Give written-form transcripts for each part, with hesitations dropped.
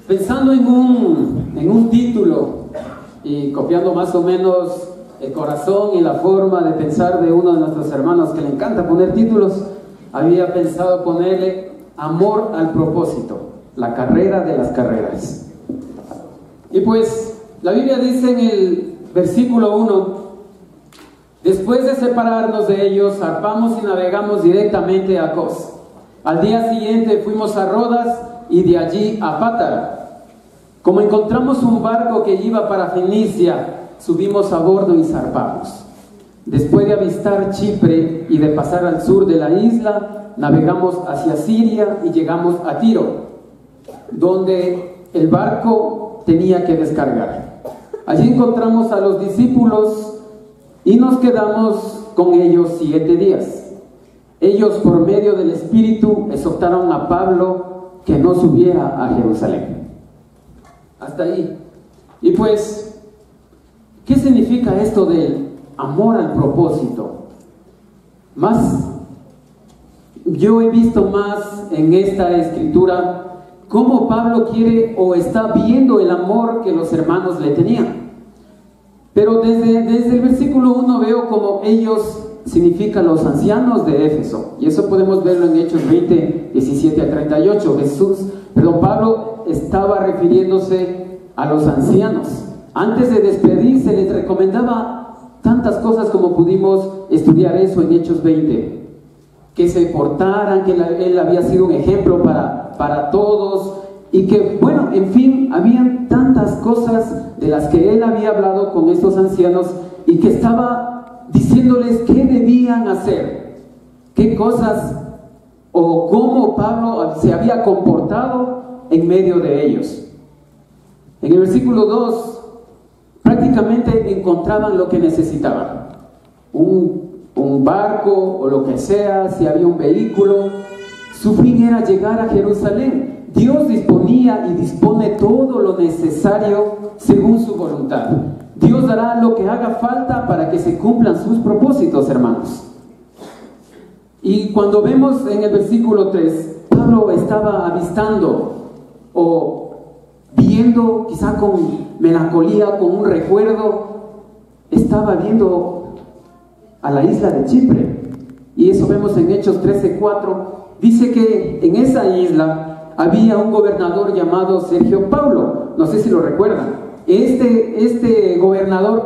Pensando en un título y copiando más o menos el corazón y la forma de pensar de uno de nuestros hermanos que le encanta poner títulos, había pensado ponerle Amor al propósito, la carrera de las carreras. Y pues la Biblia dice en el versículo 1: después de separarnos de ellos, zarpamos y navegamos directamente a Cos. Al día siguiente fuimos a Rodas y de allí a Pátara. Como encontramos un barco que iba para Fenicia, subimos a bordo y zarpamos. Después de avistar Chipre y de pasar al sur de la isla, navegamos hacia Siria y llegamos a Tiro, donde el barco tenía que descargar. Allí encontramos a los discípulos y nos quedamos con ellos 7 días. Ellos, por medio del Espíritu, exhortaron a Pablo que no subiera a Jerusalén. Hasta ahí. Y pues, ¿qué significa esto del amor al propósito? Yo he visto más en esta escritura cómo Pablo quiere o está viendo el amor que los hermanos le tenían. Pero desde el versículo 1 veo como ellos significan los ancianos de Éfeso. Y eso podemos verlo en Hechos 20, 17 a 38. Pablo estaba refiriéndose a los ancianos. Antes de despedirse les recomendaba tantas cosas como pudimos estudiar eso en Hechos 20. Que se portaran, que él había sido un ejemplo para todos. Y que, bueno, en fin, habían tantas cosas de las que él había hablado con estos ancianos y que estaba diciéndoles qué debían hacer, qué cosas o cómo Pablo se había comportado en medio de ellos. En el versículo 2 prácticamente encontraban lo que necesitaban: un barco o lo que sea, si había un vehículo. Su fin era llegar a Jerusalén. Dios disponía y dispone todo lo necesario según su voluntad. Dios dará lo que haga falta para que se cumplan sus propósitos, hermanos. Y cuando vemos en el versículo 3, Pablo estaba avistando o viendo, quizá con melancolía, con un recuerdo, estaba viendo a la isla de Chipre. Y eso vemos en Hechos 13:4. Dice que en esa isla había un gobernador llamado Sergio Paulo. No sé si lo recuerdan. Este gobernador,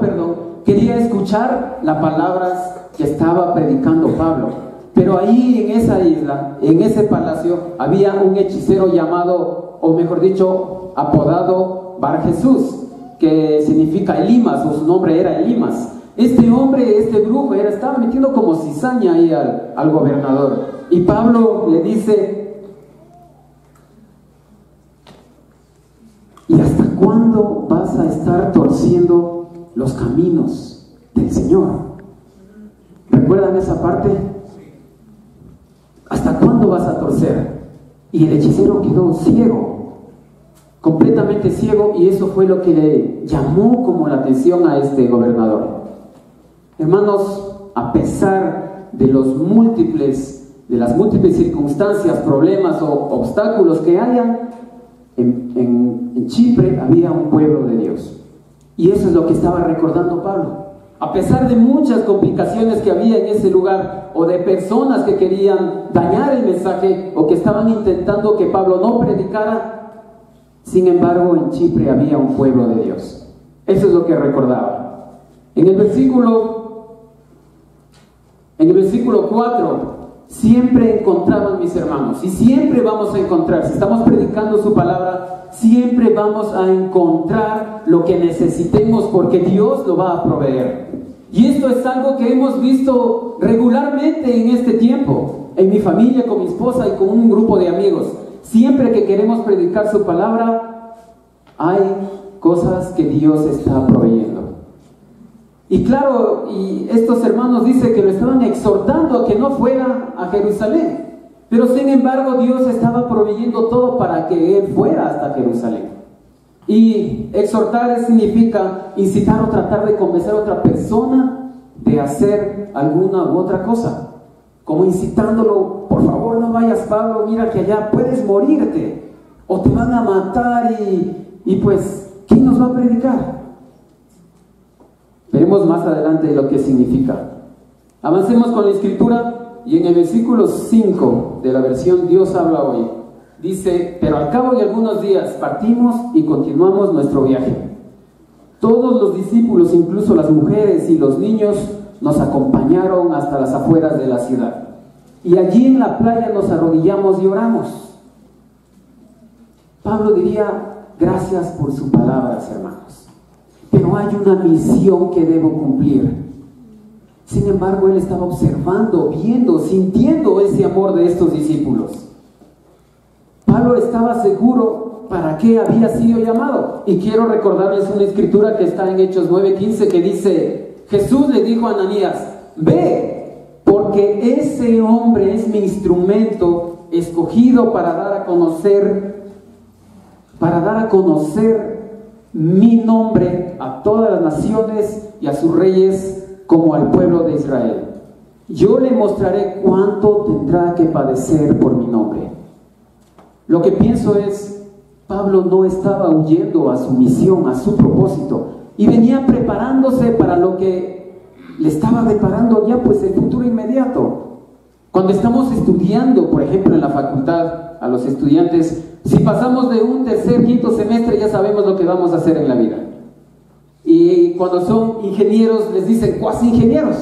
quería escuchar las palabras que estaba predicando Pablo. Pero ahí en esa isla, en ese palacio, había un hechicero llamado, o mejor dicho, apodado Bar Jesús, que significa Elimas, o su nombre era Elimas. Este hombre, este brujo, estaba metiendo como cizaña ahí al gobernador. Y Pablo le dice: ¿y hasta cuándo vas a estar torciendo los caminos del Señor? ¿Recuerdan esa parte? ¿Hasta cuándo vas a torcer? Y el hechicero quedó ciego, completamente ciego, y eso fue lo que le llamó como la atención a este gobernador. Hermanos, a pesar de las múltiples circunstancias, problemas o obstáculos que hayan, en Chipre había un pueblo de Dios. Y eso es lo que estaba recordando Pablo. A pesar de muchas complicaciones que había en ese lugar, o de personas que querían dañar el mensaje, o que estaban intentando que Pablo no predicara, sin embargo en Chipre había un pueblo de Dios. Eso es lo que recordaba. En el versículo 4, siempre encontraban, mis hermanos, y siempre vamos a encontrar, si estamos predicando su palabra, siempre vamos a encontrar lo que necesitemos, porque Dios lo va a proveer. Y esto es algo que hemos visto regularmente en este tiempo, en mi familia, con mi esposa y con un grupo de amigos. Siempre que queremos predicar su palabra, hay cosas que Dios está proveyendo. Y claro, y estos hermanos dicen que lo estaban exhortando a que no fuera a Jerusalén. Pero sin embargo Dios estaba proveyendo todo para que él fuera hasta Jerusalén. Y exhortar significa incitar o tratar de convencer a otra persona de hacer alguna u otra cosa, como incitándolo: por favor no vayas, Pablo, mira que allá puedes morirte o te van a matar y pues ¿quién nos va a predicar? Veremos más adelante lo que significa. Avancemos con la escritura. Y en el versículo 5 de la versión Dios habla hoy, dice: pero al cabo de algunos días partimos y continuamos nuestro viaje. Todos los discípulos, incluso las mujeres y los niños, nos acompañaron hasta las afueras de la ciudad. Y allí en la playa nos arrodillamos y oramos. Pablo diría: gracias por sus palabras, hermanos, pero hay una misión que debo cumplir. Sin embargo, él estaba observando, viendo, sintiendo ese amor de estos discípulos. Pablo estaba seguro para qué había sido llamado. Y quiero recordarles una escritura que está en Hechos 9:15 que dice: Jesús le dijo a Ananías: ve, porque ese hombre es mi instrumento escogido para dar a conocer mi nombre a todas las naciones y a sus reyes, como al pueblo de Israel. Yo le mostraré cuánto tendrá que padecer por mi nombre. Lo que pienso es, Pablo no estaba huyendo a su misión, a su propósito, y venía preparándose para lo que le estaba deparando ya pues el futuro inmediato. Cuando estamos estudiando, por ejemplo en la facultad, a los estudiantes, si pasamos de un tercer, quinto semestre, ya sabemos lo que vamos a hacer en la vida. Y cuando son ingenieros les dicen cuasi ingenieros,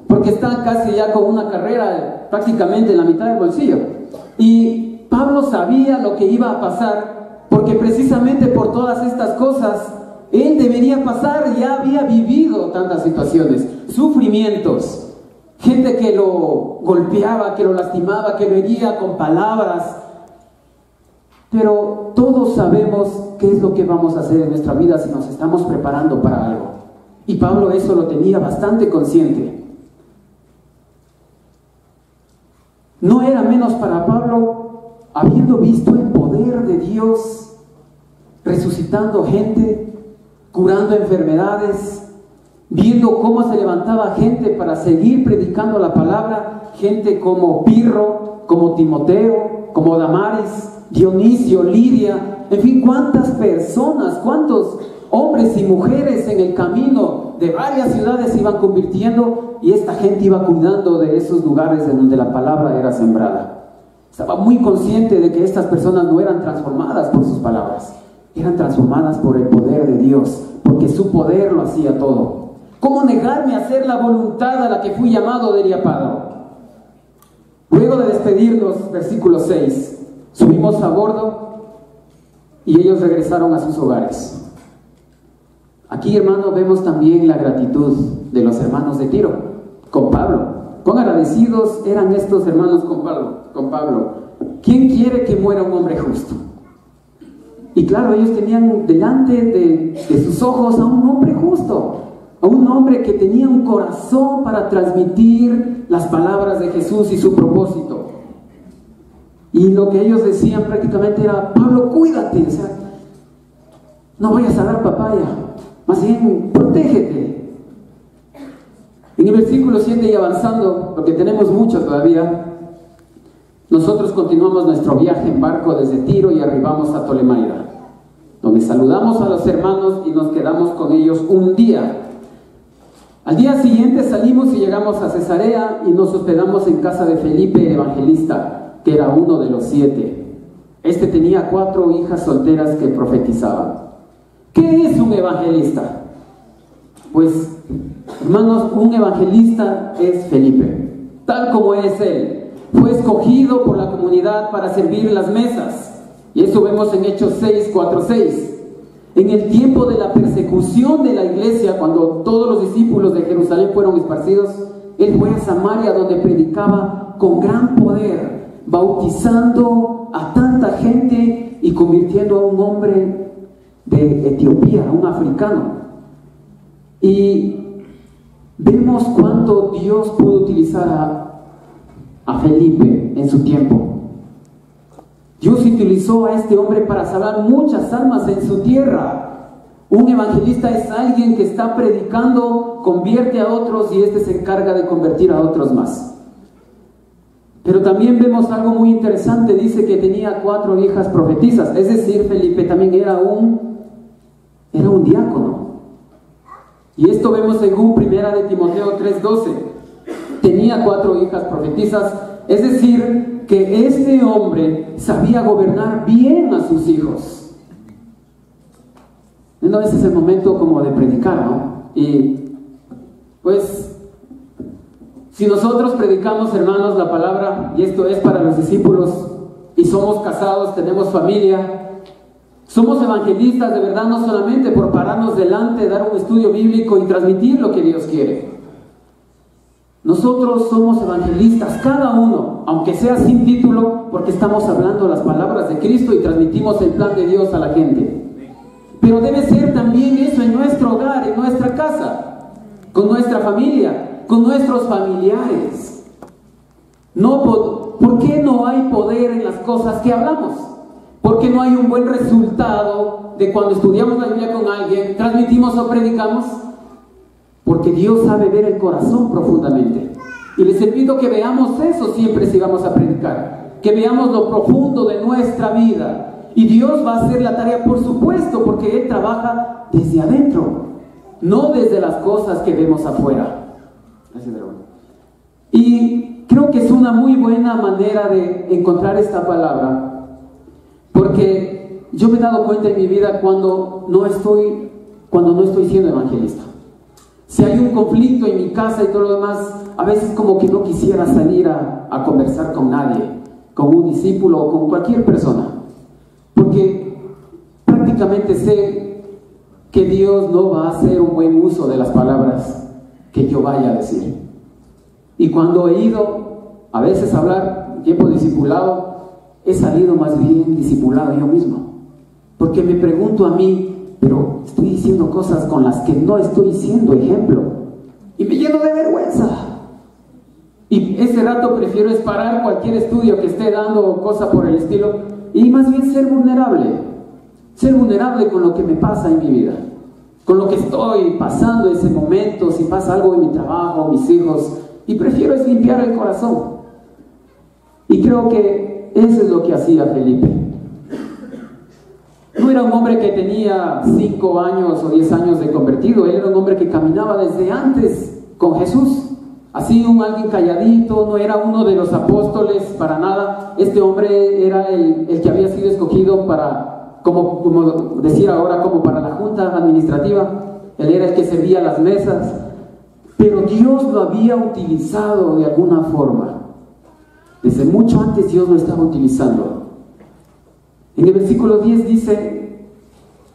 porque están casi ya con una carrera prácticamente en la mitad del bolsillo. Y Pablo sabía lo que iba a pasar, porque precisamente por todas estas cosas él debería pasar. Ya había vivido tantas situaciones, sufrimientos, gente que lo golpeaba, que lo lastimaba, que lo hería con palabras. Pero todos sabemos qué es lo que vamos a hacer en nuestra vida si nos estamos preparando para algo. Y Pablo eso lo tenía bastante consciente. No era menos para Pablo, habiendo visto el poder de Dios, resucitando gente, curando enfermedades, viendo cómo se levantaba gente para seguir predicando la palabra, gente como Pirro, como Timoteo, como Damaris, Dionisio, Lidia, en fin, cuántas personas, cuántos hombres y mujeres en el camino de varias ciudades se iban convirtiendo, y esta gente iba cuidando de esos lugares en donde la palabra era sembrada. Estaba muy consciente de que estas personas no eran transformadas por sus palabras, eran transformadas por el poder de Dios, porque su poder lo hacía todo. ¿Cómo negarme a hacer la voluntad a la que fui llamado?, diría Pablo. Luego de despedirnos, versículo 6, subimos a bordo y ellos regresaron a sus hogares. Aquí, hermanos, vemos también la gratitud de los hermanos de Tiro con Pablo. Cuán agradecidos eran estos hermanos con Pablo. ¿Quién quiere que muera un hombre justo? Y claro, ellos tenían delante de sus ojos a un hombre justo, a un hombre que tenía un corazón para transmitir las palabras de Jesús y su propósito. Y lo que ellos decían prácticamente era: Pablo, cuídate, o sea, no vayas a dar papaya, más bien protégete. En el versículo 7, y avanzando, porque tenemos mucho todavía, nosotros continuamos nuestro viaje en barco desde Tiro y arribamos a Tolemaida, donde saludamos a los hermanos y nos quedamos con ellos un día. Al día siguiente salimos y llegamos a Cesarea y nos hospedamos en casa de Felipe el evangelista, que era uno de los 7. Este tenía 4 hijas solteras que profetizaban. ¿Qué es un evangelista? Pues, hermanos, un evangelista es Felipe, tal como es él. Fue escogido por la comunidad para servir las mesas, y eso vemos en Hechos 6, 4, 6. En el tiempo de la persecución de la iglesia, cuando todos los discípulos de Jerusalén fueron esparcidos, él fue a Samaria, donde predicaba con gran poder, bautizando a tanta gente y convirtiendo a un hombre de Etiopía, a un africano. Y vemos cuánto Dios pudo utilizar a Felipe en su tiempo. Dios utilizó a este hombre para salvar muchas almas en su tierra. Un evangelista es alguien que está predicando, convierte a otros y este se encarga de convertir a otros más. Pero también vemos algo muy interesante. Dice que tenía 4 hijas profetisas. Es decir, Felipe también era un diácono. Y esto vemos según 1 de Timoteo 3:12. Tenía 4 hijas profetisas. Es decir, que este hombre sabía gobernar bien a sus hijos. No, ese es el momento como de predicar, ¿no? Y pues si nosotros predicamos, hermanos, la palabra, y esto es para los discípulos, y somos casados, tenemos familia, somos evangelistas de verdad, no solamente por pararnos delante, dar un estudio bíblico y transmitir lo que Dios quiere. Nosotros somos evangelistas, cada uno, aunque sea sin título, porque estamos hablando las palabras de Cristo y transmitimos el plan de Dios a la gente. Pero debe ser también eso en nuestro hogar, en nuestra casa, con nuestra familia, con nuestros familiares. ¿Por qué no hay poder en las cosas que hablamos? ¿Por qué no hay un buen resultado de cuando estudiamos la Biblia con alguien, transmitimos o predicamos? Porque Dios sabe ver el corazón profundamente. Y les pido que veamos eso siempre si vamos a predicar. Que veamos lo profundo de nuestra vida. Y Dios va a hacer la tarea, por supuesto, porque Él trabaja desde adentro, no desde las cosas que vemos afuera. Y creo que es una muy buena manera de encontrar esta palabra, porque yo me he dado cuenta en mi vida cuando no estoy siendo evangelista. Si hay un conflicto en mi casa y todo lo demás, a veces como que no quisiera salir a conversar con nadie, con un discípulo o con cualquier persona, porque prácticamente sé que Dios no va a hacer un buen uso de las palabras que yo vaya a decir. Y cuando he ido a veces a hablar, tiempo discipulado, he salido más bien discipulado yo mismo, porque me pregunto a mí, pero estoy diciendo cosas con las que no estoy siendo ejemplo, y me lleno de vergüenza. Y ese rato prefiero parar cualquier estudio que esté dando o cosa por el estilo, y más bien ser vulnerable con lo que me pasa en mi vida, con lo que estoy pasando en ese momento, si pasa algo en mi trabajo, mis hijos, y prefiero limpiar el corazón. Y creo que eso es lo que hacía Felipe. No era un hombre que tenía 5 años o 10 años de convertido, él era un hombre que caminaba desde antes con Jesús. Así alguien calladito, no era uno de los apóstoles para nada. Este hombre era el que había sido escogido para, como decir ahora, como para la junta administrativa. Él era el que servía las mesas. Pero Dios lo había utilizado de alguna forma. Desde mucho antes Dios lo estaba utilizando. En el versículo 10 dice: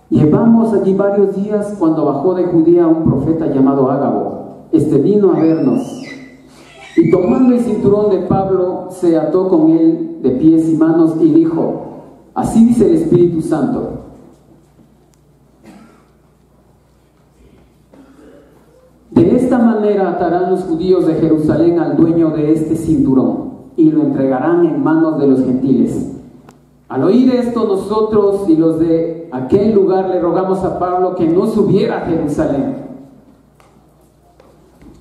llevamos allí varios días cuando bajó de Judea un profeta llamado Ágabo. Este vino a vernos, y tomando el cinturón de Pablo, se ató con él de pies y manos y dijo: así dice el Espíritu Santo, de esta manera atarán los judíos de Jerusalén al dueño de este cinturón y lo entregarán en manos de los gentiles. Al oír esto, nosotros y los de aquel lugar le rogamos a Pablo que no subiera a Jerusalén.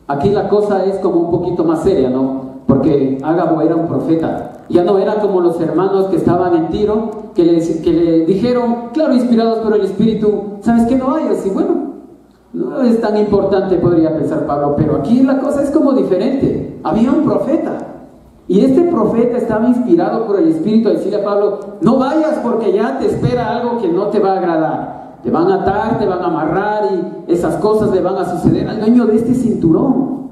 Aquí la cosa es como un poquito más seria, ¿no? Porque Ágabo era un profeta. Ya no era como los hermanos que estaban en Tiro, que le dijeron, claro, inspirados por el Espíritu, ¿sabes qué? No vayas. Y bueno, no es tan importante, podría pensar Pablo, pero aquí la cosa es como diferente. Había un profeta, y este profeta estaba inspirado por el Espíritu a decirle a Pablo: no vayas porque ya te espera algo que no te va a agradar. Te van a atar, te van a amarrar y esas cosas le van a suceder al dueño de este cinturón.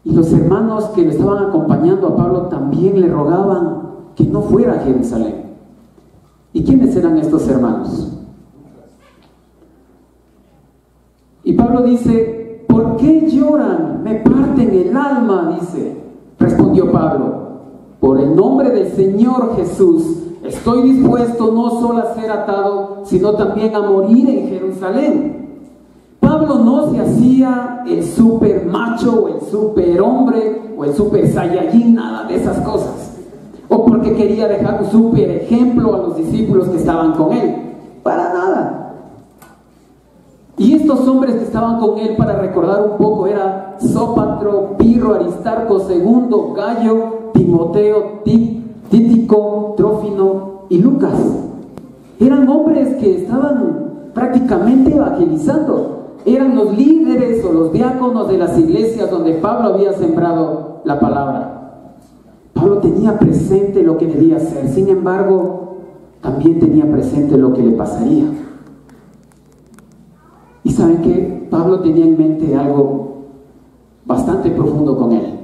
Y los hermanos que le estaban acompañando a Pablo también le rogaban que no fuera a Jerusalén. ¿Y quiénes eran estos hermanos? Y Pablo dice: ¿por qué lloran? Me parten el alma, dice. Respondió Pablo: por el nombre del Señor Jesús, estoy dispuesto no solo a ser atado, sino también a morir en Jerusalén. Pablo no se hacía el super macho o el super hombre o el super saiyajin, nada de esas cosas. O porque quería dejar un super ejemplo a los discípulos que estaban con él. Para nada. Y estos hombres que estaban con él, para recordar un poco, era Sópatro, Pirro, Aristarco, Segundo, Gayo, Timoteo, Títico, Trófimo y Lucas. Eran hombres que estaban prácticamente evangelizando. Eran los líderes o los diáconos de las iglesias donde Pablo había sembrado la palabra. Pablo tenía presente lo que debía hacer, sin embargo, también tenía presente lo que le pasaría. Y ¿saben qué? Pablo tenía en mente algo bastante profundo con él.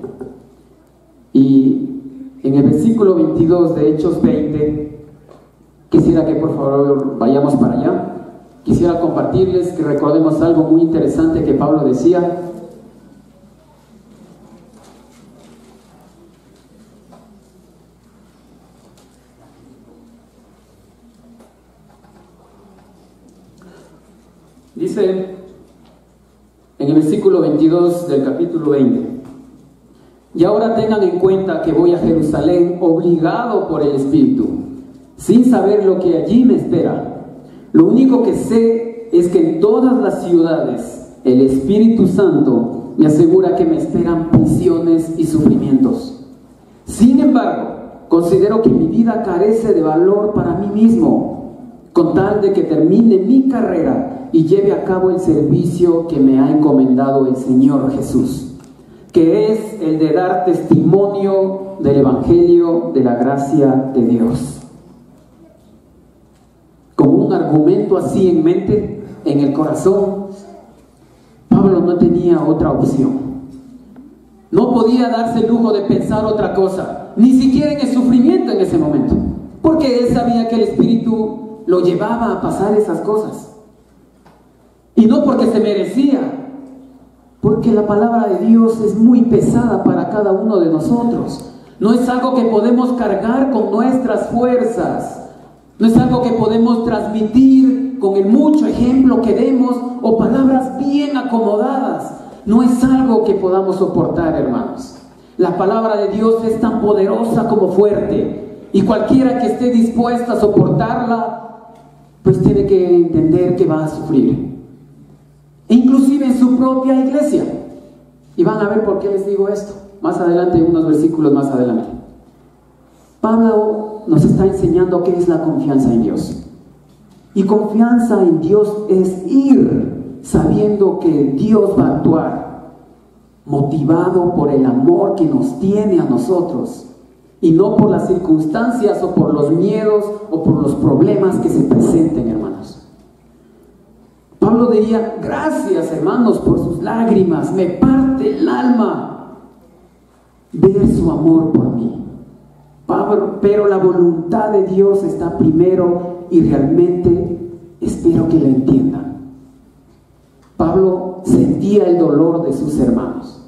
Y en el versículo 22 de Hechos 20, quisiera que por favor vayamos para allá. Quisiera compartirles que recordemos algo muy interesante que Pablo decía. Dice en el versículo 22 del capítulo 20: y ahora tengan en cuenta que voy a Jerusalén obligado por el Espíritu, sin saber lo que allí me espera. Lo único que sé es que en todas las ciudades el Espíritu Santo me asegura que me esperan prisiones y sufrimientos. Sin embargo, considero que mi vida carece de valor para mí mismo, con tal de que termine mi carrera y lleve a cabo el servicio que me ha encomendado el Señor Jesús, que es el de dar testimonio del Evangelio de la gracia de Dios. Con un argumento así en mente, en el corazón, Pablo no tenía otra opción. No podía darse el lujo de pensar otra cosa, ni siquiera en el sufrimiento en ese momento, porque él sabía que el Espíritu lo llevaba a pasar esas cosas. Y no porque se merecía, porque la palabra de Dios es muy pesada para cada uno de nosotros. No es algo que podemos cargar con nuestras fuerzas. No es algo que podemos transmitir con el mucho ejemplo que demos o palabras bien acomodadas. No es algo que podamos soportar, hermanos. La palabra de Dios es tan poderosa como fuerte, y cualquiera que esté dispuesta a soportarla, pues tiene que entender que va a sufrir. E inclusive en su propia iglesia. Y van a ver por qué les digo esto más adelante, unos versículos más adelante. Pablo nos está enseñando qué es la confianza en Dios. Y confianza en Dios es ir sabiendo que Dios va a actuar, motivado por el amor que nos tiene a nosotros, y no por las circunstancias o por los miedos o por los problemas que se presenten, hermanos. Pablo diría: gracias, hermanos, por sus lágrimas, me parte el alma ver su amor por mí. Pero la voluntad de Dios está primero, y realmente espero que la entiendan. Pablo sentía el dolor de sus hermanos.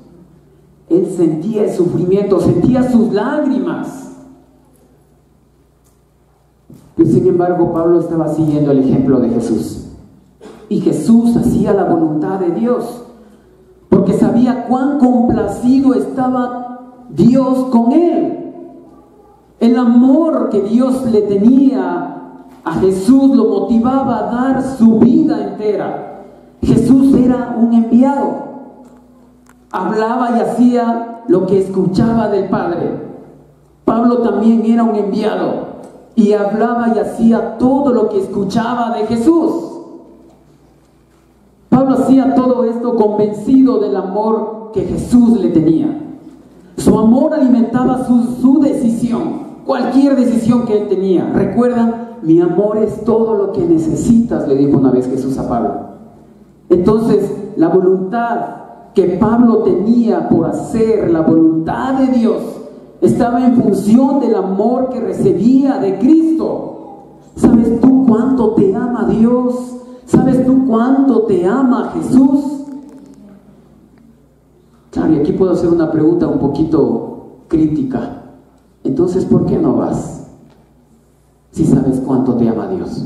Él sentía el sufrimiento, sentía sus lágrimas. Pero sin embargo, Pablo estaba siguiendo el ejemplo de Jesús. Y Jesús hacía la voluntad de Dios, porque sabía cuán complacido estaba Dios con él. El amor que Dios le tenía a Jesús lo motivaba a dar su vida entera. Jesús era un enviado. Hablaba y hacía lo que escuchaba del Padre. Pablo también era un enviado y hablaba y hacía todo lo que escuchaba de Jesús. Pablo hacía todo esto convencido del amor que Jesús le tenía. Su amor alimentaba su decisión, cualquier decisión que él tenía. ¿Recuerdan? Mi amor es todo lo que necesitas, le dijo una vez Jesús a Pablo. Entonces, la voluntad que Pablo tenía por hacer la voluntad de Dios estaba en función del amor que recibía de Cristo. ¿Sabes tú cuánto te ama Dios? ¿Sabes tú cuánto te ama Jesús? Claro, y aquí puedo hacer una pregunta un poquito crítica. Entonces, ¿por qué no vas? Si sabes cuánto te ama Dios.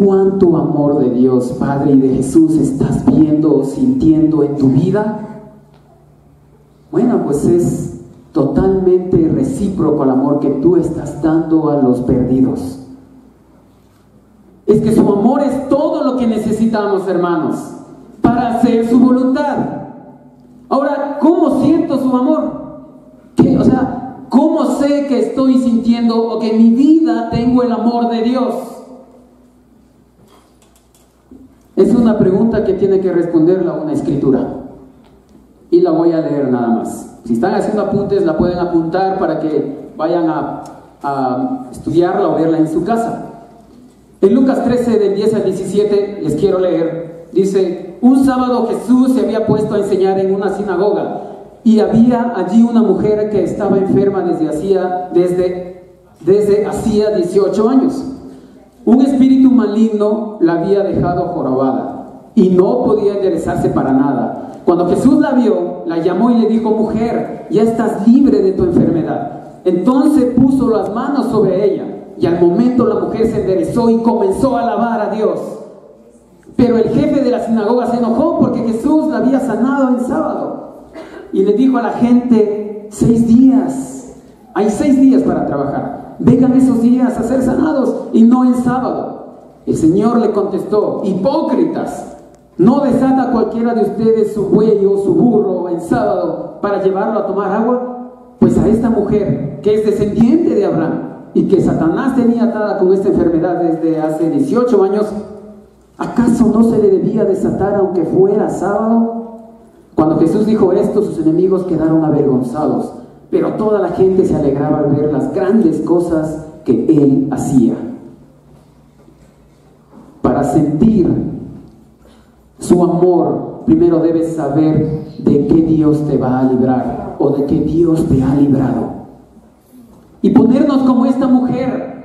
¿Cuánto amor de Dios, Padre, y de Jesús estás viendo o sintiendo en tu vida? Bueno, pues es totalmente recíproco el amor que tú estás dando a los perdidos. Es que su amor es todo lo que necesitamos, hermanos, para hacer su voluntad. Ahora, ¿cómo siento su amor? ¿Cómo sé que estoy sintiendo o que en mi vida tengo el amor de Dios? Es una pregunta que tiene que responderla una escritura. Y la voy a leer nada más. Si están haciendo apuntes, la pueden apuntar para que vayan a estudiarla o verla en su casa. En Lucas 13, del 10 al 17, les quiero leer. Dice: un sábado Jesús se había puesto a enseñar en una sinagoga, y había allí una mujer que estaba enferma desde hacía 18 años. Un espíritu maligno la había dejado jorobada y no podía enderezarse para nada. Cuando Jesús la vio, la llamó y le dijo: mujer, ya estás libre de tu enfermedad. Entonces puso las manos sobre ella, y al momento la mujer se enderezó y comenzó a alabar a Dios. Pero el jefe de la sinagoga se enojó porque Jesús la había sanado en sábado. Y le dijo a la gente: 6 días, hay 6 días para trabajar. Vengan esos días a ser sanados y no en sábado. El Señor le contestó: hipócritas, ¿no desata cualquiera de ustedes su buey o su burro en sábado para llevarlo a tomar agua? Pues a esta mujer, que es descendiente de Abraham y que Satanás tenía atada con esta enfermedad desde hace 18 años, ¿acaso no se le debía desatar aunque fuera sábado? Cuando Jesús dijo esto, sus enemigos quedaron avergonzados, pero toda la gente se alegraba al ver las grandes cosas que Él hacía. Para sentir su amor, primero debes saber de qué Dios te va a librar o de qué Dios te ha librado. Y ponernos como esta mujer.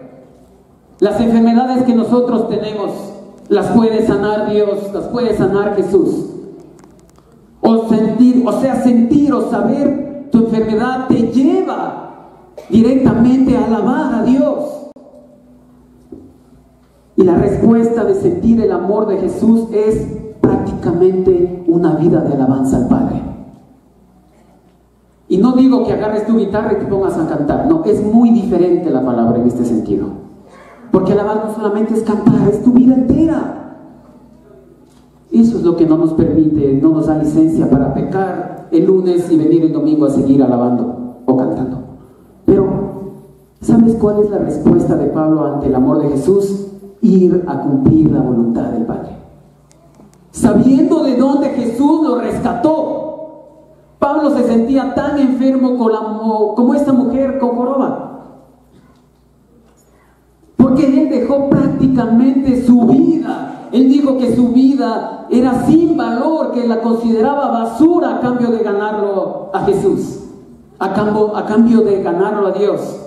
Las enfermedades que nosotros tenemos las puede sanar Dios, las puede sanar Jesús. Sentir o saber tu enfermedad te lleva directamente a alabar a Dios. Y la respuesta de sentir el amor de Jesús es prácticamente una vida de alabanza al Padre. Y no digo que agarres tu guitarra y te pongas a cantar, no, es muy diferente la palabra en este sentido. Porque alabar no solamente es cantar, es tu vida entera. Eso es lo que no nos permite, no nos da licencia para pecar el lunes y venir el domingo a seguir alabando o cantando. Pero, ¿sabes cuál es la respuesta de Pablo ante el amor de Jesús? Ir a cumplir la voluntad del Padre. Sabiendo de dónde Jesús lo rescató, Pablo se sentía tan enfermo como esta mujer con joroba. Porque él dejó prácticamente su vida. Él dijo que su vida era sin valor, que la consideraba basura a cambio de ganarlo a Jesús, a cambio de ganarlo a Dios.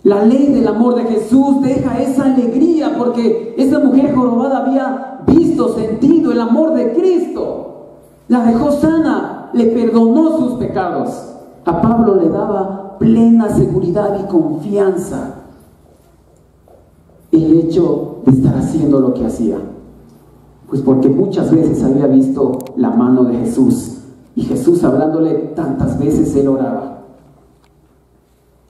La ley del amor de Jesús deja esa alegría porque esa mujer jorobada había visto, sentido el amor de Cristo. La dejó sana, le perdonó sus pecados. A Pablo le daba plena seguridad y confianza el hecho de estar haciendo lo que hacía. Pues porque muchas veces había visto la mano de Jesús, y Jesús hablándole tantas veces, él oraba.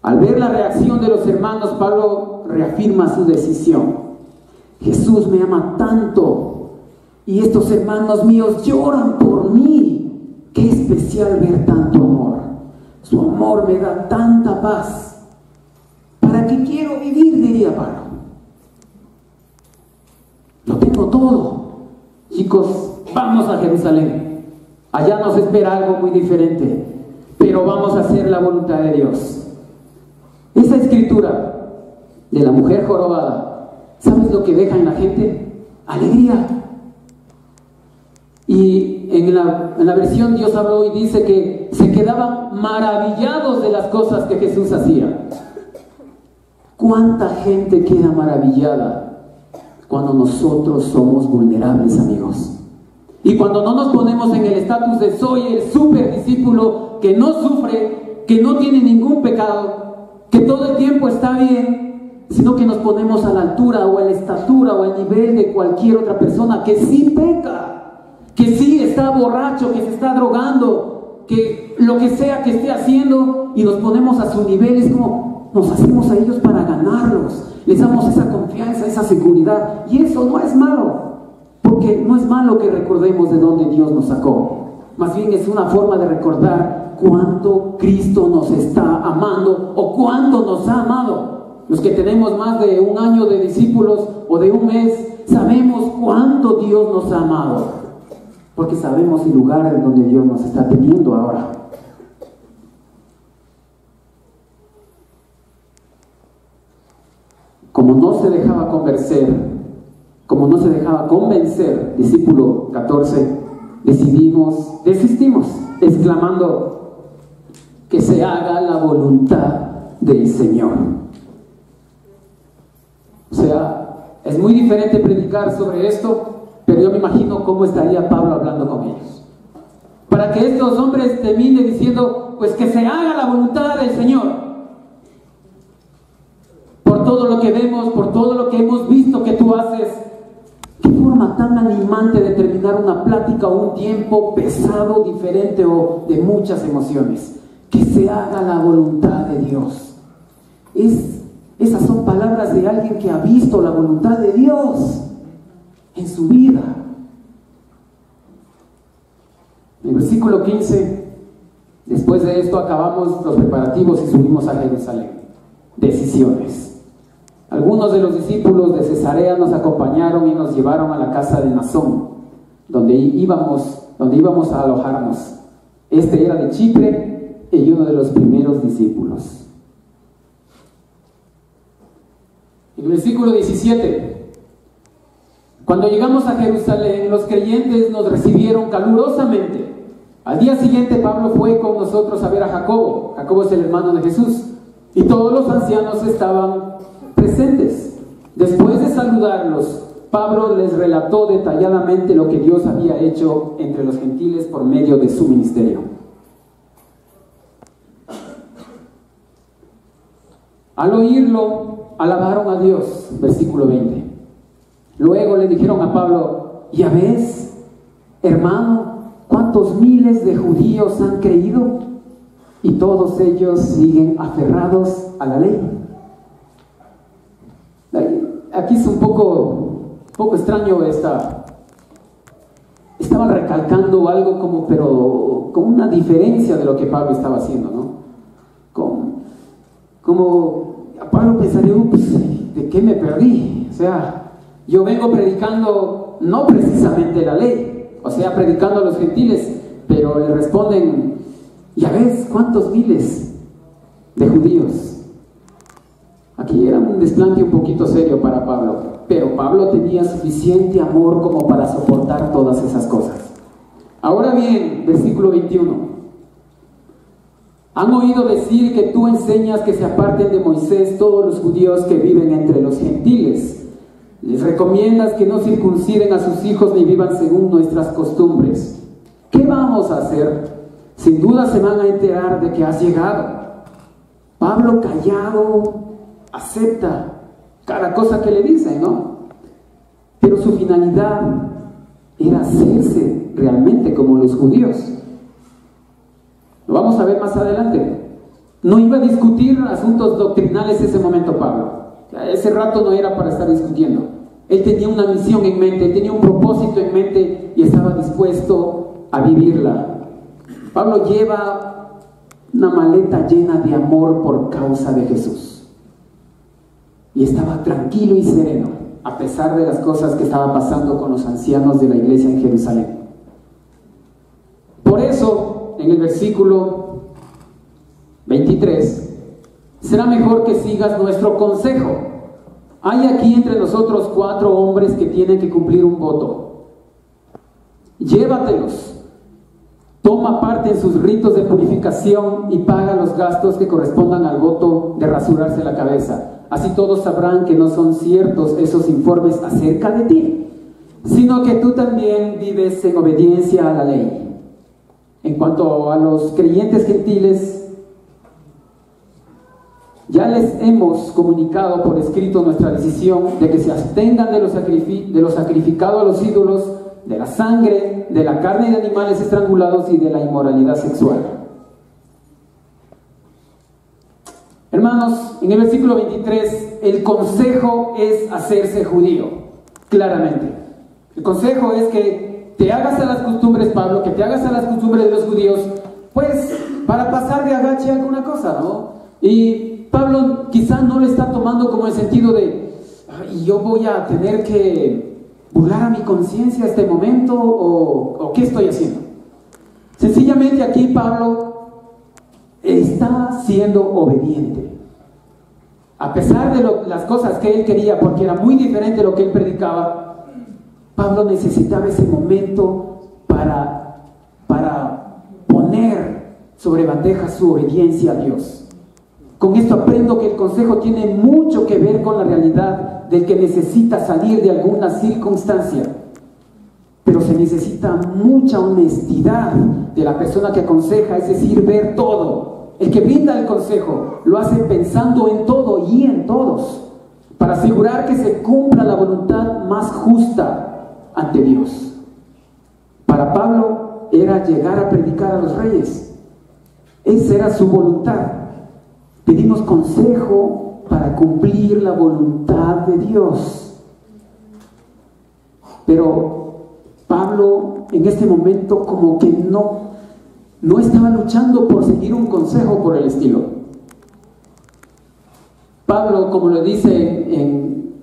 Al ver la reacción de los hermanos, Pablo reafirma su decisión. Jesús me ama tanto, y estos hermanos míos lloran por mí. Qué especial ver tanto amor. Su amor me da tanta paz. ¿Para qué quiero vivir?, diría Pablo. Lo tengo todo. Chicos, vamos a Jerusalén. Allá nos espera algo muy diferente, pero vamos a hacer la voluntad de Dios. Esa escritura de la mujer jorobada, ¿sabes lo que deja en la gente? Alegría. Y en la versión Dios habló y dice que se quedaban maravillados de las cosas que Jesús hacía. ¿Cuánta gente queda maravillada cuando nosotros somos vulnerables, amigos? Y cuando no nos ponemos en el estatus de soy el super discípulo que no sufre, que no tiene ningún pecado, que todo el tiempo está bien, sino que nos ponemos a la altura o a la estatura o al nivel de cualquier otra persona que sí peca, que sí está borracho, que se está drogando, que lo que sea que esté haciendo, y nos ponemos a su nivel. Es como nos hacemos a ellos para ganarlos, les damos esa confianza, esa seguridad, y eso no es malo, porque no es malo que recordemos de dónde Dios nos sacó. Más bien es una forma de recordar cuánto Cristo nos está amando o cuánto nos ha amado. Los que tenemos más de un año de discípulos o de un mes, sabemos cuánto Dios nos ha amado, porque sabemos el lugar en donde Dios nos está teniendo ahora. Como no se dejaba convencer, discípulo 14, desistimos, exclamando: que se haga la voluntad del Señor. O sea, es muy diferente predicar sobre esto, pero yo me imagino cómo estaría Pablo hablando con ellos. Para que estos hombres terminen diciendo, pues que se haga la voluntad del Señor. Por todo lo que vemos, por todo lo que hemos visto que tú haces, qué forma tan animante de terminar una plática o un tiempo pesado, diferente o de muchas emociones. Que se haga la voluntad de Dios. Esas son palabras de alguien que ha visto la voluntad de Dios en su vida. En el versículo 15, después de esto acabamos los preparativos y subimos a Jerusalén. Decisiones. Algunos de los discípulos de Cesarea nos acompañaron y nos llevaron a la casa de Mnasón, donde íbamos a alojarnos. Este era de Chipre y uno de los primeros discípulos. En el versículo 17, cuando llegamos a Jerusalén, los creyentes nos recibieron calurosamente. Al día siguiente Pablo fue con nosotros a ver a Jacobo. Jacobo es el hermano de Jesús, y todos los ancianos estaban presentes. Después de saludarlos, Pablo les relató detalladamente lo que Dios había hecho entre los gentiles por medio de su ministerio. Al oírlo, alabaron a Dios, versículo 20. Luego le dijeron a Pablo: ya ves, hermano, cuántos miles de judíos han creído, y todos ellos siguen aferrados a la ley. Aquí es un poco extraño estaban recalcando algo pero con una diferencia de lo que Pablo estaba haciendo, ¿no? Como Pablo pensaría: ¿de qué me perdí? O sea, yo vengo predicando no precisamente la ley, o sea, predicando a los gentiles, pero le responden: ya ves, cuántos miles de judíos. Aquí era un desplante un poquito serio para Pablo, pero Pablo tenía suficiente amor como para soportar todas esas cosas. Ahora bien, versículo 21. Han oído decir que tú enseñas que se aparten de Moisés todos los judíos que viven entre los gentiles. Les recomiendas que no circunciden a sus hijos ni vivan según nuestras costumbres. ¿Qué vamos a hacer? Sin duda se van a enterar de que has llegado. Pablo, callado, acepta cada cosa que le dicen, ¿no? Pero su finalidad era hacerse realmente como los judíos. Lo vamos a ver más adelante. No iba a discutir asuntos doctrinales ese momento Pablo. Ese rato no era para estar discutiendo. Él tenía una misión en mente, él tenía un propósito en mente y estaba dispuesto a vivirla. Pablo lleva una maleta llena de amor por causa de Jesús. Y estaba tranquilo y sereno, a pesar de las cosas que estaban pasando con los ancianos de la iglesia en Jerusalén. Por eso, en el versículo 23, será mejor que sigas nuestro consejo. Hay aquí entre nosotros 4 hombres que tienen que cumplir un voto. Llévatelos. Toma parte en sus ritos de purificación y paga los gastos que correspondan al voto de rasurarse la cabeza. Así todos sabrán que no son ciertos esos informes acerca de ti, sino que tú también vives en obediencia a la ley. En cuanto a los creyentes gentiles, ya les hemos comunicado por escrito nuestra decisión de que se abstengan de lo sacrificado a los ídolos, de la sangre, de la carne de animales estrangulados y de la inmoralidad sexual. Hermanos, en el versículo 23, el consejo es hacerse judío, claramente. El consejo es que te hagas a las costumbres, Pablo, que te hagas a las costumbres de los judíos, pues para pasar de agache alguna cosa, ¿no? Y Pablo quizás no lo está tomando como el sentido de, yo voy a tener que burlar a mi conciencia este momento, o ¿qué estoy haciendo? Sencillamente aquí Pablo está siendo obediente. A pesar de las cosas que él quería, porque era muy diferente lo que él predicaba, Pablo necesitaba ese momento para poner sobre bandeja su obediencia a Dios. Con esto aprendo que el consejo tiene mucho que ver con la realidad del que necesita salir de alguna circunstancia, pero se necesita mucha honestidad de la persona que aconseja, es decir, ver todo. El que brinda el consejo lo hace pensando en todo y en todos, para asegurar que se cumpla la voluntad más justa ante Dios. Para Pablo era llegar a predicar a los reyes. Esa era su voluntad. Pedimos consejo para cumplir la voluntad de Dios. Pero Pablo en este momento como que no estaba luchando por seguir un consejo por el estilo. Pablo, como lo dice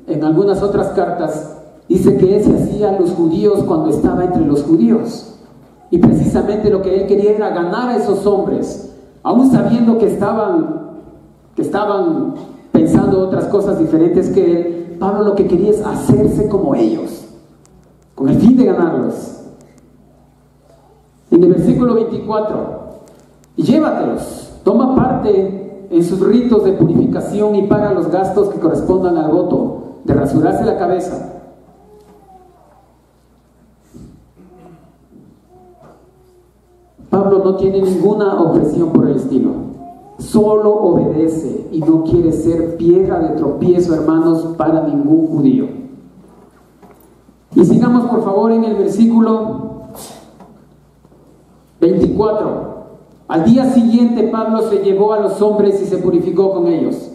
en algunas otras cartas, dice que él se hacía a los judíos cuando estaba entre los judíos. Y precisamente lo que él quería era ganar a esos hombres, aún sabiendo que estaban pensando otras cosas diferentes que él. Pablo lo que quería es hacerse como ellos, con el fin de ganarlos. En el versículo 24, y llévatelos, toma parte en sus ritos de purificación y paga los gastos que correspondan al voto de rasurarse la cabeza. Pablo no tiene ninguna objeción por el estilo, solo obedece y no quiere ser piedra de tropiezo, hermanos, para ningún judío. Y sigamos por favor en el versículo 24. Al día siguiente Pablo se llevó a los hombres y se purificó con ellos.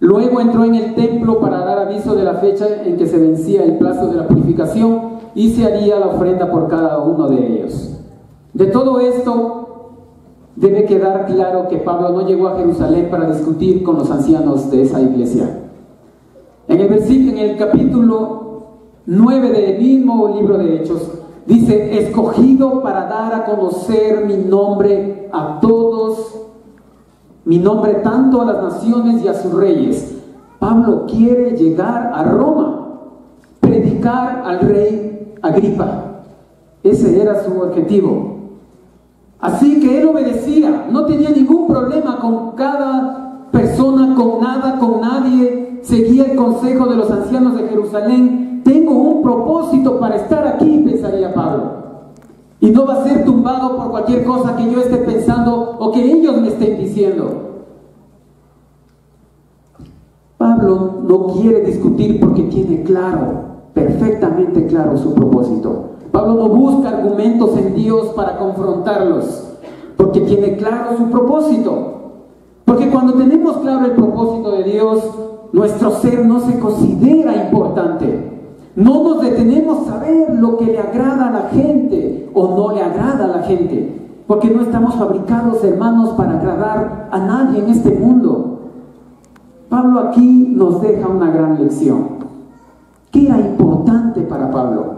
Luego entró en el templo para dar aviso de la fecha en que se vencía el plazo de la purificación y se haría la ofrenda por cada uno de ellos. De todo esto debe quedar claro que Pablo no llegó a Jerusalén para discutir con los ancianos de esa iglesia. En el capítulo 9 del mismo libro de Hechos dice: escogido para dar a conocer mi nombre a todos, mi nombre tanto a las naciones y a sus reyes. Pablo quiere llegar a Roma, predicar al rey Agripa. Ese era su objetivo. Así que él obedecía, no tenía ningún problema con cada persona, con nada, con nadie. Seguía el consejo de los ancianos de Jerusalén. Tengo un propósito para estar aquí, pensaría Pablo, y no va a ser tumbado por cualquier cosa que yo esté pensando o que ellos me estén diciendo. Pablo no quiere discutir porque tiene claro, perfectamente claro su propósito. Pablo no busca argumentos en Dios para confrontarlos, porque tiene claro su propósito. Porque cuando tenemos claro el propósito de Dios, nuestro ser no se considera importante. No nos detenemos a ver lo que le agrada a la gente o no le agrada a la gente, porque no estamos fabricados, hermanos, para agradar a nadie en este mundo. Pablo aquí nos deja una gran lección. ¿Qué era importante para Pablo?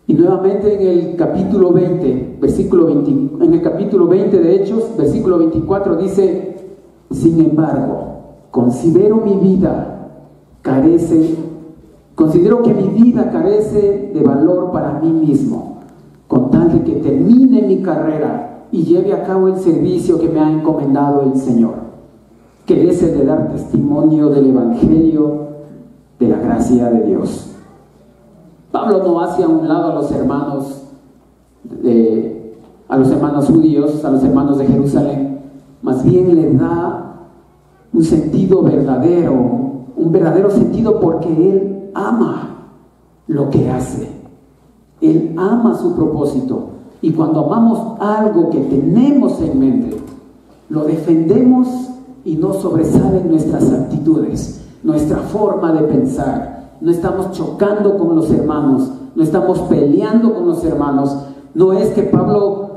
Y nuevamente en el capítulo 20, en el capítulo 20 de Hechos, versículo 24 dice: sin embargo, considero que mi vida carece de valor para mí mismo, con tal de que termine mi carrera y lleve a cabo el servicio que me ha encomendado el Señor, que es el de dar testimonio del Evangelio de la gracia de Dios. Pablo no hace a un lado a los hermanos judíos, a los hermanos de Jerusalén, más bien le da un sentido verdadero, un verdadero sentido, porque Él ama lo que hace. Él ama su propósito. Y cuando amamos algo que tenemos en mente, lo defendemos y no sobresalen nuestras actitudes, nuestra forma de pensar. No estamos chocando con los hermanos, no estamos peleando con los hermanos. No es que Pablo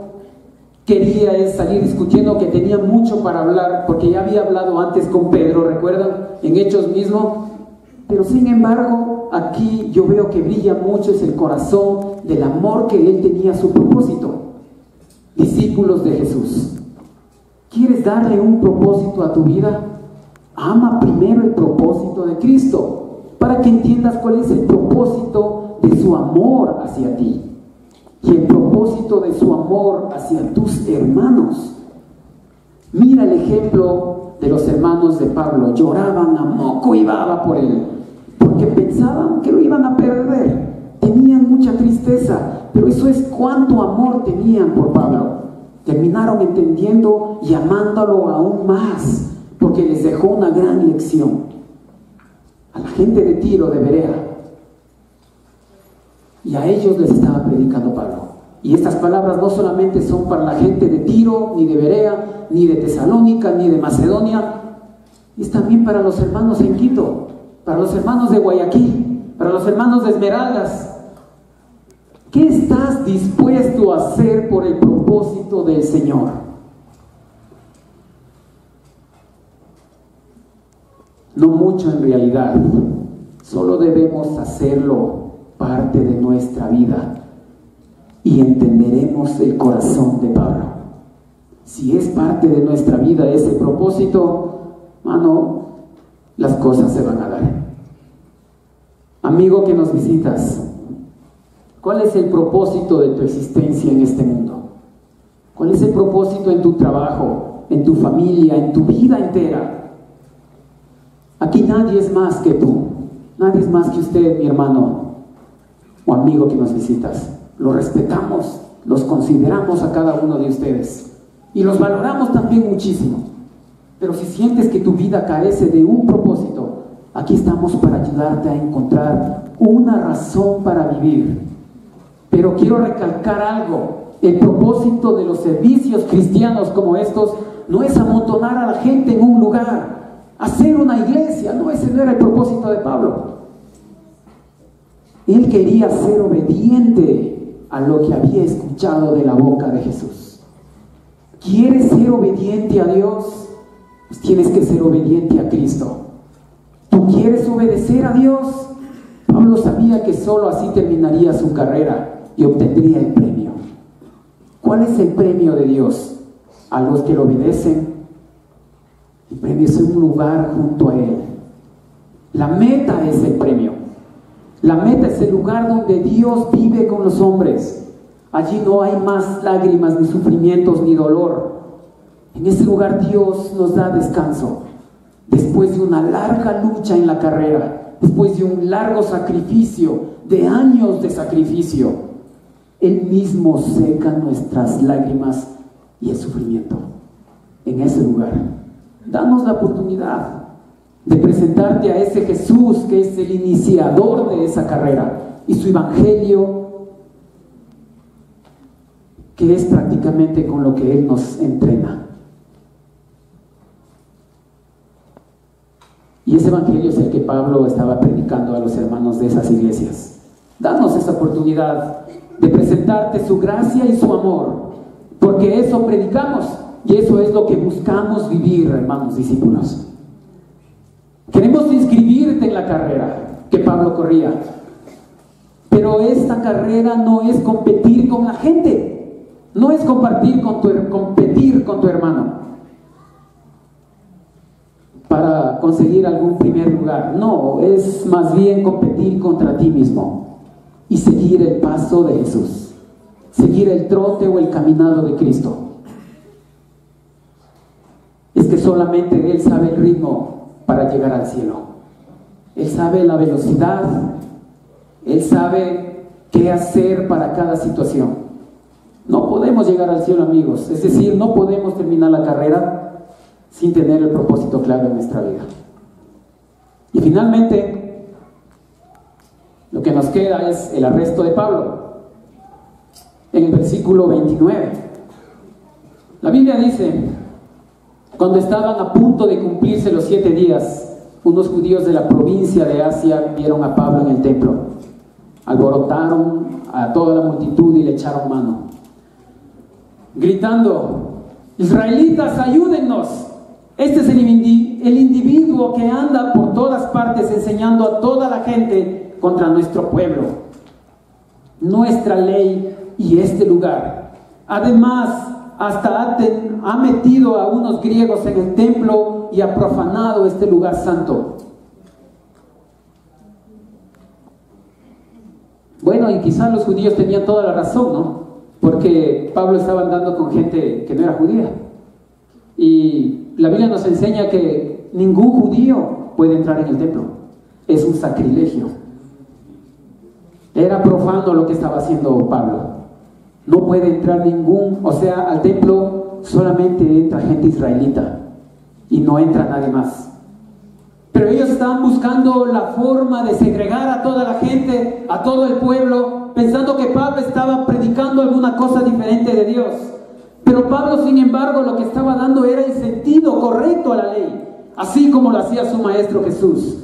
quería salir discutiendo, que tenía mucho para hablar, porque ya había hablado antes con Pedro, ¿recuerdan? En Hechos mismo. Pero sin embargo, aquí yo veo que brilla mucho es el corazón del amor que él tenía a su propósito. Discípulos de Jesús, ¿quieres darle un propósito a tu vida? Ama primero el propósito de Cristo, para que entiendas cuál es el propósito de su amor hacia ti y el propósito de su amor hacia tus hermanos. Mira el ejemplo de los hermanos de Pablo. Lloraban a moco y baba por él, porque pensaban que lo iban a perder. Tenían mucha tristeza, pero eso es cuánto amor tenían por Pablo. Terminaron entendiendo y amándolo aún más, porque les dejó una gran lección. A la gente de Tiro, de Berea, y a ellos les estaba predicando Pablo. Y estas palabras no solamente son para la gente de Tiro, ni de Berea, ni de Tesalónica, ni de Macedonia, es también para los hermanos en Quito, para los hermanos de Guayaquil, para los hermanos de Esmeraldas. ¿Qué estás dispuesto a hacer por el propósito del Señor? No mucho en realidad, solo debemos hacerlo parte de nuestra vida y entenderemos el corazón de Pablo. Si es parte de nuestra vida ese propósito, mano, las cosas se van a dar. Amigo que nos visitas, ¿cuál es el propósito de tu existencia en este mundo? ¿Cuál es el propósito en tu trabajo, en tu familia, en tu vida entera? Aquí nadie es más que tú, nadie es más que usted, mi hermano o amigo que nos visitas. Los respetamos, los consideramos a cada uno de ustedes y los valoramos también muchísimo. Pero si sientes que tu vida carece de un propósito, aquí estamos para ayudarte a encontrar una razón para vivir. Pero quiero recalcar algo: el propósito de los servicios cristianos como estos no es amontonar a la gente en un lugar, hacer una iglesia. No, ese no era el propósito de Pablo. Él quería ser obediente a lo que había escuchado de la boca de Jesús. ¿Quieres ser obediente a Dios? Pues tienes que ser obediente a Cristo. ¿Tú quieres obedecer a Dios? Pablo sabía que solo así terminaría su carrera y obtendría el premio. ¿Cuál es el premio de Dios? A los que lo obedecen, el premio es un lugar junto a Él. La meta es el premio. La meta es el lugar donde Dios vive con los hombres. Allí no hay más lágrimas, ni sufrimientos, ni dolor. En ese lugar Dios nos da descanso. Después de una larga lucha en la carrera, después de un largo sacrificio, de años de sacrificio, Él mismo seca nuestras lágrimas y el sufrimiento. En ese lugar, danos la oportunidad de presentarte a ese Jesús que es el iniciador de esa carrera, y su evangelio, que es prácticamente con lo que Él nos entrena. Y ese evangelio es el que Pablo estaba predicando a los hermanos de esas iglesias. Danos esa oportunidad de presentarte su gracia y su amor, porque eso predicamos y eso es lo que buscamos vivir, hermanos discípulos. Queremos inscribirte en la carrera que Pablo corría, pero esta carrera no es competir con la gente, no es competir con tu hermano para conseguir algún primer lugar. No, es más bien competir contra ti mismo y seguir el paso de Jesús, seguir el trote o el caminado de Cristo. Es que solamente Él sabe el ritmo para llegar al cielo. Él sabe la velocidad, Él sabe qué hacer para cada situación. No podemos llegar al cielo, amigos, es decir, no podemos terminar la carrera sin tener el propósito claro en nuestra vida. Y finalmente, lo que nos queda es el arresto de Pablo. En el versículo 29, la Biblia dice: cuando estaban a punto de cumplirse los 7 días, unos judíos de la provincia de Asia vieron a Pablo en el templo. Alborotaron a toda la multitud y le echaron mano, gritando: israelitas, ayúdennos. Este es el individuo que anda por todas partes enseñando a toda la gente contra nuestro pueblo, nuestra ley y este lugar. Además, hasta ha metido a unos griegos en el templo y ha profanado este lugar santo. Bueno, y quizás los judíos tenían toda la razón, ¿no? Porque Pablo estaba andando con gente que no era judía. Y la Biblia nos enseña que ningún judío puede entrar en el templo. Es un sacrilegio. Era profano lo que estaba haciendo Pablo. No puede entrar al templo solamente entra gente israelita y no entra nadie más. Pero ellos estaban buscando la forma de segregar a toda la gente, a todo el pueblo, pensando que Pablo estaba predicando alguna cosa diferente de Dios. Pero Pablo, sin embargo, lo que estaba dando era el sentido correcto a la ley, así como lo hacía su maestro Jesús.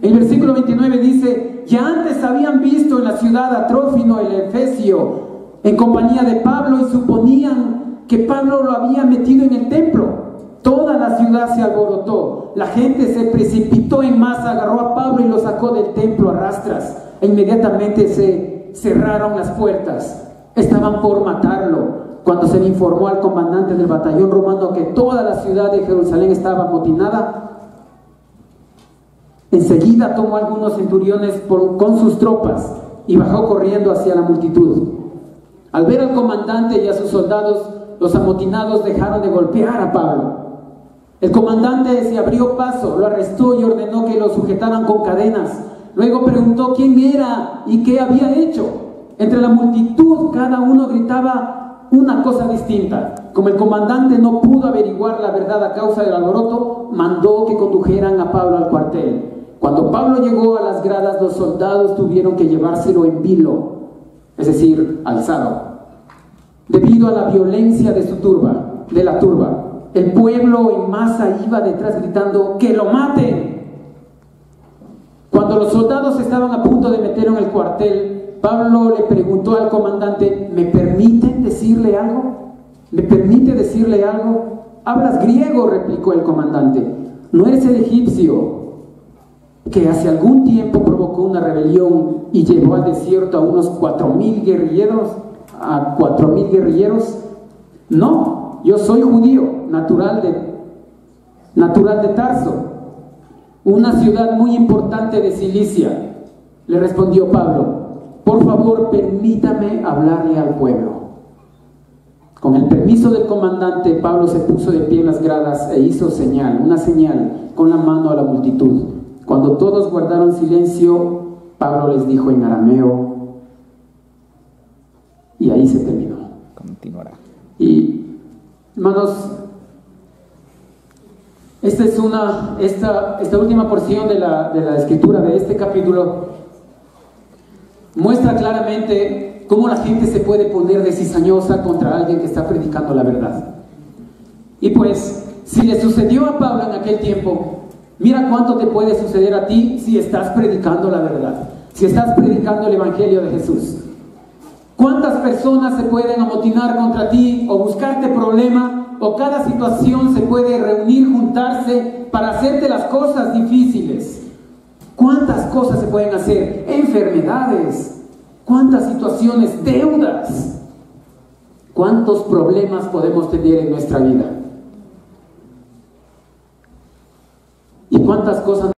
El versículo 29 dice: ya antes habían visto en la ciudad a Trófimo el Efesio en compañía de Pablo y suponían que Pablo lo había metido en el templo. Toda la ciudad se alborotó, la gente se precipitó en masa, agarró a Pablo y lo sacó del templo a rastras, e inmediatamente se cerraron las puertas. Estaban por matarlo cuando se le informó al comandante del batallón romano que toda la ciudad de Jerusalén estaba amotinada. Enseguida tomó algunos centuriones con sus tropas y bajó corriendo hacia la multitud. Al ver al comandante y a sus soldados, los amotinados dejaron de golpear a Pablo. El comandante se abrió paso, lo arrestó y ordenó que lo sujetaran con cadenas. Luego preguntó quién era y qué había hecho. Entre la multitud cada uno gritaba una cosa distinta. Como el comandante no pudo averiguar la verdad a causa del alboroto, mandó que condujeran a Pablo al cuartel. Cuando Pablo llegó a las gradas, los soldados tuvieron que llevárselo en vilo, es decir, alzado, debido a la violencia de la turba. El pueblo en masa iba detrás gritando: ¡que lo maten! Cuando los soldados estaban a punto de meterlo en el cuartel, Pablo le preguntó al comandante: ¿me permiten decirle algo? ¿Me permite decirle algo? ¿Hablas griego?, replicó el comandante. ¿No eres el egipcio que hace algún tiempo provocó una rebelión y llevó al desierto a unos 4,000 guerrilleros? ¿A 4,000 guerrilleros? No, yo soy judío, natural de Tarso, una ciudad muy importante de Cilicia. Le respondió Pablo: por favor, permítame hablarle al pueblo. Con el permiso del comandante, Pablo se puso de pie en las gradas e hizo una señal con la mano a la multitud. Cuando todos guardaron silencio, Pablo les dijo en arameo, y ahí se terminó. Continuará. Y, hermanos, esta última porción de la escritura de este capítulo muestra claramente cómo la gente se puede poner de cizañosa contra alguien que está predicando la verdad. Y pues, si le sucedió a Pablo en aquel tiempo, mira cuánto te puede suceder a ti si estás predicando la verdad, si estás predicando el evangelio de Jesús. ¿Cuántas personas se pueden amotinar contra ti o buscarte problema, o cada situación se puede reunir, juntarse para hacerte las cosas difíciles? ¿Cuántas cosas se pueden hacer? Enfermedades, cuántas situaciones, deudas, cuántos problemas podemos tener en nuestra vida, y cuántas cosas